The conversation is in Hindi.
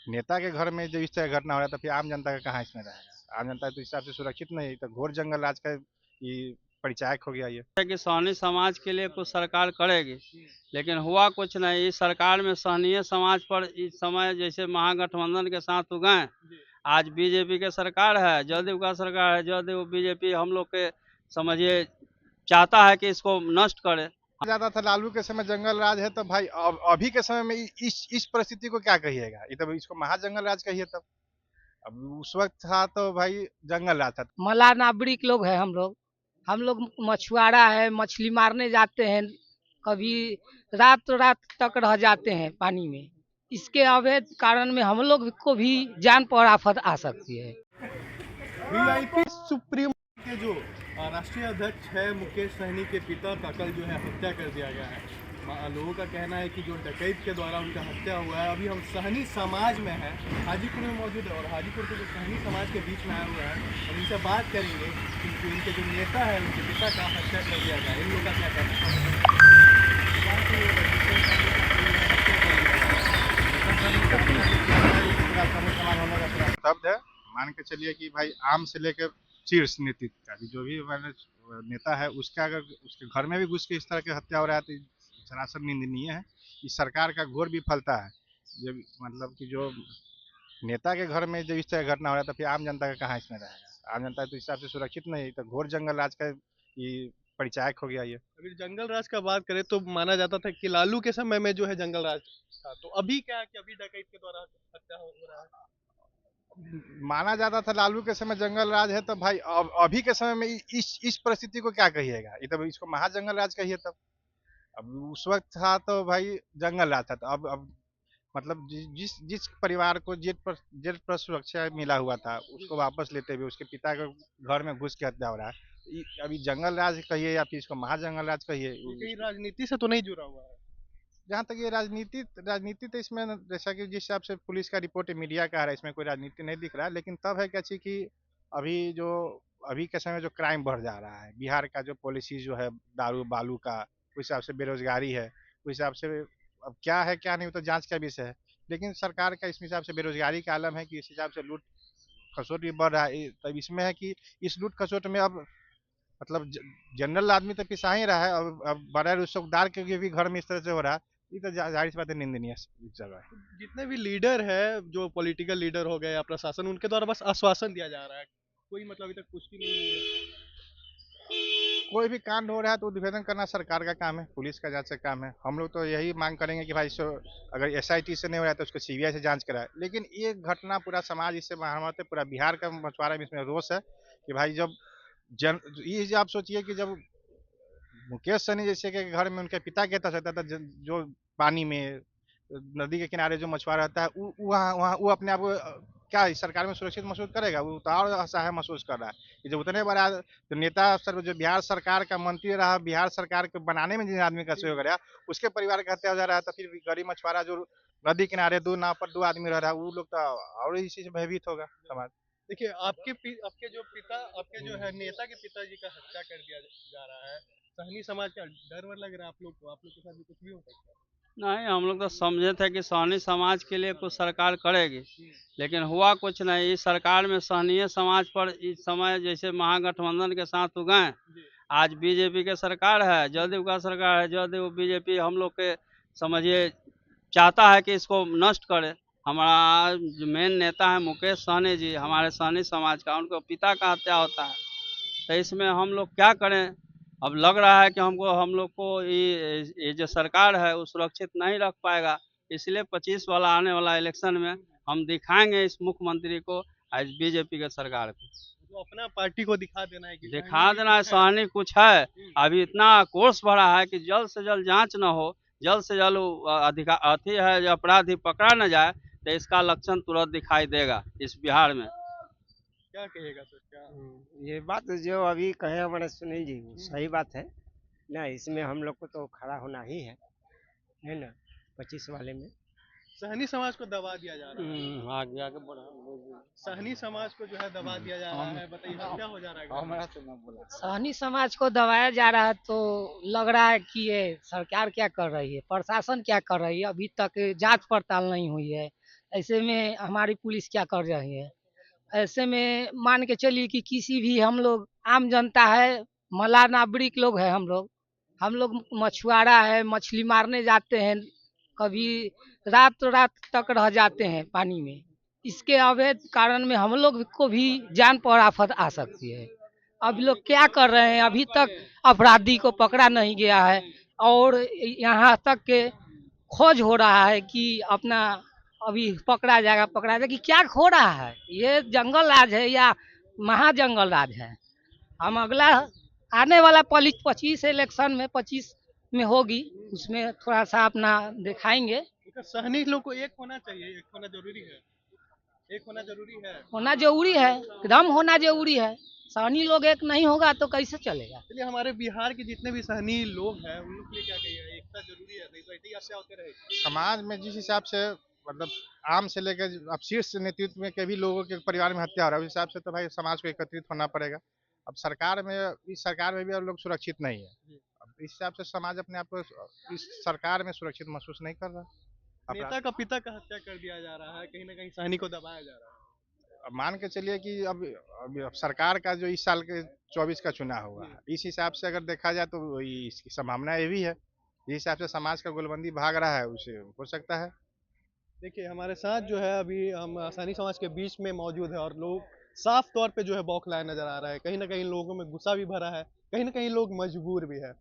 नेता के घर में जब इस तरह घटना हो रहा है तो फिर आम जनता का कहाँ इसमें रहेगा। आम जनता तो इस हिसाब से सुरक्षित नहीं है, तो घोर जंगल राज का ये परिचायक हो गया ये। है कि सहनी समाज के लिए कुछ सरकार करेगी, लेकिन हुआ कुछ नहीं। इस सरकार में सहनीय समाज पर इस समय जैसे महागठबंधन के साथ हो गए। आज बीजेपी के सरकार है, जदयू का सरकार है। जदयू बीजेपी हम लोग के समझिए चाहता है कि इसको नष्ट करे। ज्यादा था लालू के समय जंगल राज है, तो भाई अभी के समय में इस परिस्थिति को क्या कहिएगा, ये तो इसको महाजंगल राज कहिए तब। अब उस वक्त था तो भाई जंगल राज था। मलाह नागरिक लोग हैं हम लोग मछुआरा है, मछली मारने जाते हैं, कभी रात रात तक रह जाते हैं पानी में। इसके अवैध कारण में हम लोग को भी जान पर आफत आ सकती है। वीआईपी सुप्रीम के जो राष्ट्रीय अध्यक्ष है मुकेश सहनी के पिता का कल जो है हत्या कर दिया गया है। लोगों का कहना है कि जो डकैत के द्वारा उनका हत्या हुआ है। अभी हम सहनी समाज में हैं, हाजीपुर में मौजूद है, और हाजीपुर के जो सहनी समाज के बीच में आया हुआ है और इनसे बात करेंगे कि इनके जो नेता है उनके पिता का हत्या कर दिया गया। इन लोगों का क्या कहना है? शब्द है, मान के चलिए कि भाई आम से लेकर शीर्ष नेतृत्व का भी जो भी नेता है, उसका अगर उसके घर में भी घुस के इस तरह की हत्या हो रहा है तो सरासर निंदनीय है। इस सरकार का घोर विफलता है। जब मतलब कि जो नेता के घर में जब इस तरह घटना हो रहा है तो फिर आम जनता का कहाँ इसमें रहेगा। आम जनता तो इस हिसाब से सुरक्षित नहीं है, तो घोर जंगल राज का ये परिचायक हो गया ये। अगर जंगल राज का बात करें तो माना जाता था कि लालू के समय में जो है जंगल राज था, तो अभी क्या है कि अभी डकैत के द्वारा हत्या हो रहा है। माना जाता था लालू के समय जंगल राज है, तो भाई अभी के समय में इस परिस्थिति को क्या कहिएगा, ये तो इसको महाजंगल राज कहिए तब। अब उस वक्त था तो भाई जंगल राज था, तो अब मतलब जिस जिस परिवार को जेल पर सुरक्षा मिला हुआ था उसको वापस लेते हुए उसके पिता के घर में घुस के हत्या हो रहा है। अभी जंगल राज कहिए या फिर इसको महाजंगल राज कहिए। कहीं राजनीति से तो नहीं जुड़ा हुआ है। जहाँ तक ये राजनीति तो इसमें जैसा कि जिस हिसाब से पुलिस का रिपोर्ट है, मीडिया का आ रहा है, इसमें कोई राजनीति नहीं दिख रहा है। लेकिन तब है क्या चीज कि अभी के समय जो क्राइम बढ़ जा रहा है, बिहार का जो पॉलिसी जो है दारू बालू का, उस हिसाब से बेरोजगारी है, उस हिसाब से अब क्या है क्या नहीं तो जांच का विषय है। लेकिन सरकार का इस हिसाब से बेरोजगारी का आलम है कि इस हिसाब से लूट खसोट भी बढ़ रहा है। तब इसमें है कि इस लूट खसोट में अब मतलब जनरल आदमी तो पिसा ही रहा है, अब बड़ा रुसकदार के भी घर में इस तरह से हो रहा है। ये तो जाहिर सी बात है, निंदनीय जगह है। जितने भी लीडर है, जो पॉलिटिकल लीडर हो गए या प्रशासन, उनके द्वारा बस आश्वासन दिया जा रहा है, कोई मतलब अभी तक पुष्टि नहीं हुई है। कोई भी कांड हो रहा है तो उद्भेदन करना सरकार का काम है, पुलिस का जांच का काम है। हम लोग तो यही मांग करेंगे कि भाई अगर एसआईटी से नहीं हो रहा है तो उसको सीबीआई से जांच कराए। लेकिन ये घटना पूरा समाज इससे हमारे पूरा बिहार का मछुआरा में इसमें रोष है कि भाई जब ये आप सोचिए कि जब मुकेश सहनी जैसे के घर में उनके पिता कहता सकता था, जो पानी में नदी के किनारे जो मछुआरा रहता है वहाँ वहाँ वो अपने आप को क्या इस सरकार में सुरक्षित महसूस करेगा। वो तो और असहाय महसूस कर रहा है कि जब उतने बड़ा जो नेता स्तर जो बिहार सरकार का मंत्री रहा, बिहार सरकार के बनाने में जिन आदमी का सहयोग रहा, उसके परिवार का हत्या हो जा रहा है, तो फिर गरीब मछुआरा जो नदी किनारे दो नाव पर दो आदमी रह रहा है, वो लोग तो और इसी से भयभीत होगा समाज। देखिए आपके जो पिता, आपके जो है नेता के पिताजी का हत्या कर दिया जा रहा है, सहनी समाज का डर वर लग रहा है आप लोग को? आप लोग के साथ भी कुछ भी हो सकता है। नहीं, हम लोग तो समझे थे कि सहनी समाज के लिए कुछ सरकार करेगी, लेकिन हुआ कुछ नहीं। इस सरकार में सहनीय समाज पर इस समय जैसे महागठबंधन के साथ हो गए। आज बीजेपी के सरकार है, जदयू का सरकार है। जदयू बीजेपी हम लोग के समझिए चाहता है कि इसको नष्ट करे। हमारा जो मेन नेता है मुकेश सहनी जी, हमारे सहनी समाज का, उनको पिता का हत्या होता है, तो इसमें हम लोग क्या करें। अब लग रहा है कि हम लोग को ये जो सरकार है वो सुरक्षित नहीं रख पाएगा। इसलिए 25 वाला आने वाला इलेक्शन में हम दिखाएंगे इस मुख्यमंत्री को, इस बीजेपी के सरकार को तो अपना पार्टी को दिखा देना है कि दिखा देना है सहनी कुछ है। अभी इतना कोर्स बढ़ा है कि जल्द से जल्द जांच न हो, जल्द से जल्द अधिकार अथी है जो अपराधी पकड़ा न जाए, तो इसका लक्षण तुरंत दिखाई देगा इस बिहार में। क्या कहिएगा सर? क्या ये बात जो अभी कहे हमारे सुनील जी, सही बात है ना। इसमें हम लोग को तो खड़ा होना ही है ना। 25 वाले में सहनी समाज को दबा दिया जा रहा है। आगे आगे बढ़ा सहनी समाज को जो है दबा दिया जा रहा है। बताइए क्या हो जा रहा है? सहनी समाज को दबाया जा रहा है, तो लग रहा है कि ये सरकार क्या कर रही है, प्रशासन क्या कर रही है। अभी तक जांच पड़ताल नहीं हुई है, ऐसे में हमारी पुलिस क्या कर रही है? ऐसे में मान के चलिए कि किसी भी हम लोग आम जनता है, मलाह नागरिक लोग है हम लोग मछुआरा है, मछली मारने जाते हैं, कभी रात रात तक रह जाते हैं पानी में। इसके अवैध कारण में हम लोग को भी जान पर आफत आ सकती है। अब लोग क्या कर रहे हैं, अभी तक अपराधी को पकड़ा नहीं गया है और यहाँ तक के खोज हो रहा है कि अपना अभी पकड़ा जाएगा कि क्या हो रहा है? ये जंगल राज है या महाजंगल राज है? हम अगला आने वाला 25 इलेक्शन में 25 में होगी, उसमें थोड़ा सा अपना दिखाएंगे। तो सहनी लोग को एक होना चाहिए, एक होना जरूरी है, एक होना जरूरी है। होना जरूरी है, एकदम होना जरूरी है। सहनी लोग एक नहीं होगा तो कैसे चलेगा? चलिए, हमारे बिहार के जितने भी सहनी लोग हैं उन लोग के लिए क्या कहिए, एकता जरूरी है, नहीं तो ऐसी हत्या होते रहेगी। समाज में जिस हिसाब से मतलब आम से लेकर अब शीर्ष नेतृत्व में के भी लोगों के परिवार में हत्या हो रहा है, उस हिसाब से तो भाई समाज को एकत्रित होना पड़ेगा। अब इस सरकार में भी अब लोग सुरक्षित नहीं है। अब इस हिसाब से समाज अपने आप को इस सरकार में सुरक्षित महसूस नहीं कर रहा। नेता का पिता का हत्या कर दिया जा रहा है, कहीं ना कहीं सहनी को दबाया जा रहा है। अब मान के चलिए कि अब सरकार का जो इस साल के 24 का चुनाव हुआ है, इस हिसाब से अगर देखा जाए तो इसकी संभावना ये भी है। इस हिसाब से समाज का गोलबंदी भाग रहा है, उसे हो सकता है। देखिए, हमारे साथ जो है अभी हम सहनी समाज के बीच में मौजूद है और लोग साफ तौर पे जो है बौखलाए नजर आ रहा है। कहीं ना कहीं लोगों में गुस्सा भी भरा है, कहीं ना कहीं लोग मजबूर भी है।